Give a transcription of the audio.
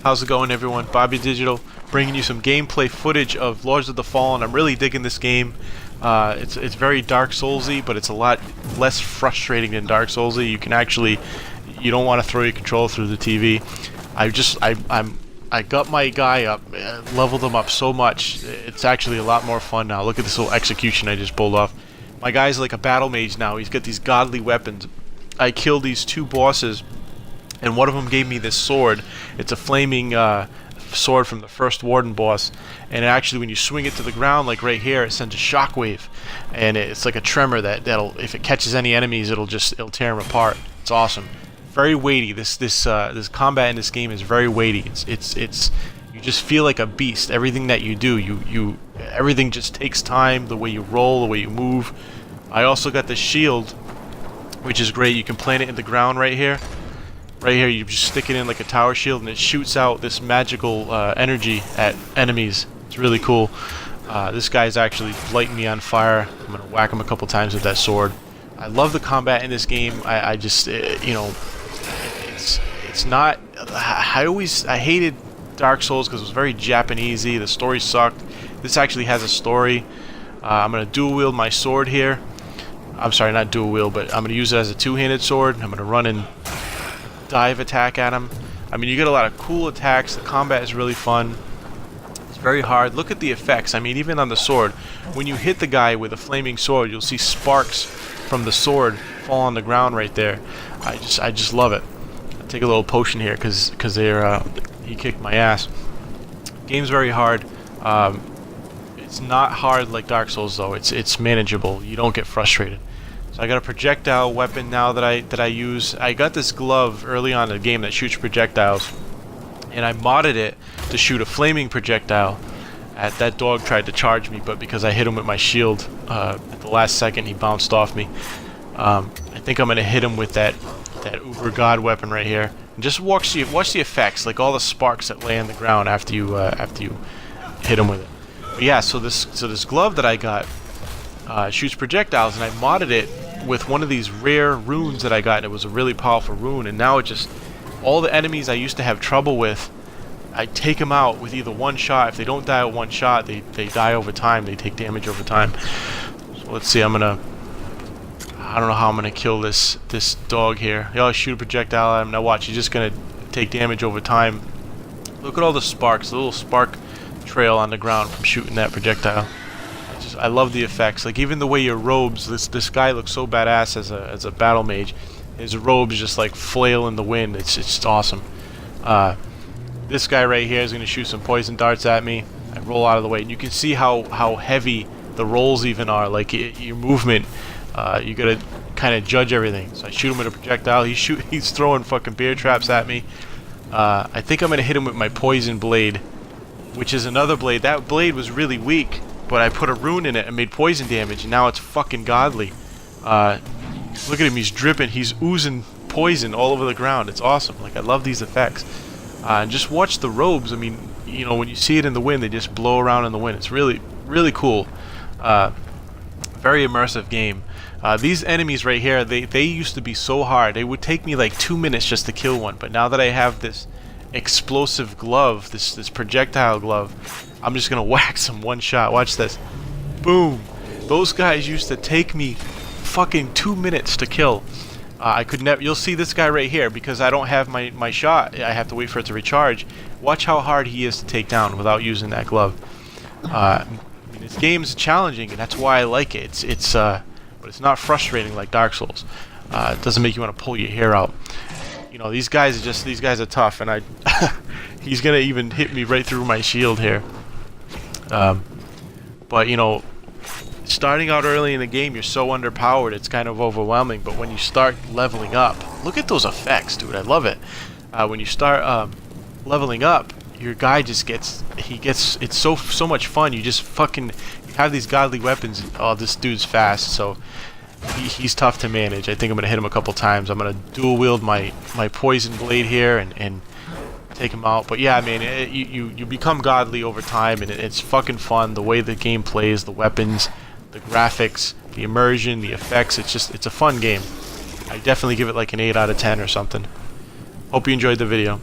How's it going, everyone? Bobby Digital bringing you some gameplay footage of Lords of the Fallen. I'm really digging this game. It's very Dark Soulsy, but it's a lot less frustrating than Dark Soulsy. You don't want to throw your controller through the TV. I got my guy up, leveled him up so much. It's actually a lot more fun now. Look at this little execution I just pulled off. My guy's like a battle mage now. He's got these godly weapons. I killed these two bosses, and one of them gave me this sword. It's a flaming sword from the first Warden boss, and actually when you swing it to the ground, like right here, it sends a shockwave, and it's like a tremor that'll, if it catches any enemies, it'll tear them apart. It's awesome. Very weighty. This combat in this game is very weighty. It's you just feel like a beast. Everything that you do, everything just takes time. The way you roll, the way you move. I also got this shield, which is great. You can plant it in the ground right here. Right here, you just stick it in like a tower shield, and it shoots out this magical energy at enemies. It's really cool. This guy's actually lighting me on fire. I'm gonna whack him a couple times with that sword. I love the combat in this game. It's not. I hated Dark Souls because it was very Japanesey. The story sucked. This actually has a story. I'm gonna dual wield my sword here. I'm sorry, not dual wield, but I'm gonna use it as a two-handed sword. I'm gonna run and dive attack at him. I mean, you get a lot of cool attacks. The combat is really fun. It's very hard. Look at the effects. I mean, even on the sword, when you hit the guy with a flaming sword, you'll see sparks from the sword fall on the ground right there. I just love it. I'll take a little potion here because he kicked my ass. Game's very hard. It's not hard like Dark Souls though. It's manageable. You don't get frustrated. So I got a projectile weapon now that I use. I got this glove early on in the game that shoots projectiles, and I modded it to shoot a flaming projectile. That dog tried to charge me, but because I hit him with my shield at the last second, he bounced off me. I think I'm gonna hit him with that Uber God weapon right here. And just watch the effects, like all the sparks that lay on the ground after you hit him with it. But yeah, so this glove that I got shoots projectiles, and I modded it with one of these rare runes that I got, and it was a really powerful rune, and now it just, all the enemies I used to have trouble with, I take them out with either one shot. If they don't die with one shot, they die over time. They take damage over time. So let's see, I don't know how I'm gonna kill this dog here. Yeah, I'll shoot a projectile at him. Now watch, he's just gonna take damage over time. Look at all the sparks, the little spark trail on the ground from shooting that projectile. I love the effects. Like even the way your robes, this guy looks so badass as a battle mage. His robes just like flail in the wind. It's just awesome. This guy right here is gonna shoot some poison darts at me. I roll out of the way, and you can see how heavy the rolls even are. Like your movement, you gotta kind of judge everything. So I shoot him with a projectile. He's throwing fucking bear traps at me. I think I'm gonna hit him with my poison blade, which is another blade. That blade was really weak, but I put a rune in it and made poison damage, and now it's fucking godly. Look at him, he's dripping, he's oozing poison all over the ground. It's awesome. Like, I love these effects. And just watch the robes. I mean, you know, when you see it in the wind, they just blow around in the wind. It's really, really cool. Very immersive game. These enemies right here, they used to be so hard. They would take me like 2 minutes just to kill one, but now that I have this explosive glove, this projectile glove, I'm just gonna wax them one shot. Watch this. Boom. Those guys used to take me fucking 2 minutes to kill. I could never. You'll see this guy right here, because I don't have my shot. I have to wait for it to recharge. Watch how hard he is to take down without using that glove. I mean, this game's challenging, and that's why I like it. But it's not frustrating like Dark Souls. It doesn't make you want to pull your hair out. You know, these guys are tough, and he's gonna even hit me right through my shield here. But you know, starting out early in the game, you're so underpowered, it's kind of overwhelming. But when you start leveling up, look at those effects, dude. I love it. When you start leveling up, your guy just it's so much fun. You just fucking have these godly weapons. Oh, this dude's fast, so he's tough to manage. I think I'm gonna hit him a couple times. I'm gonna dual wield my poison blade here and take him out. But yeah, man, you become godly over time, and it's fucking fun. The way the game plays, the weapons, the graphics, the immersion, the effects. It's a fun game. I definitely give it like an 8 out of 10 or something. Hope you enjoyed the video.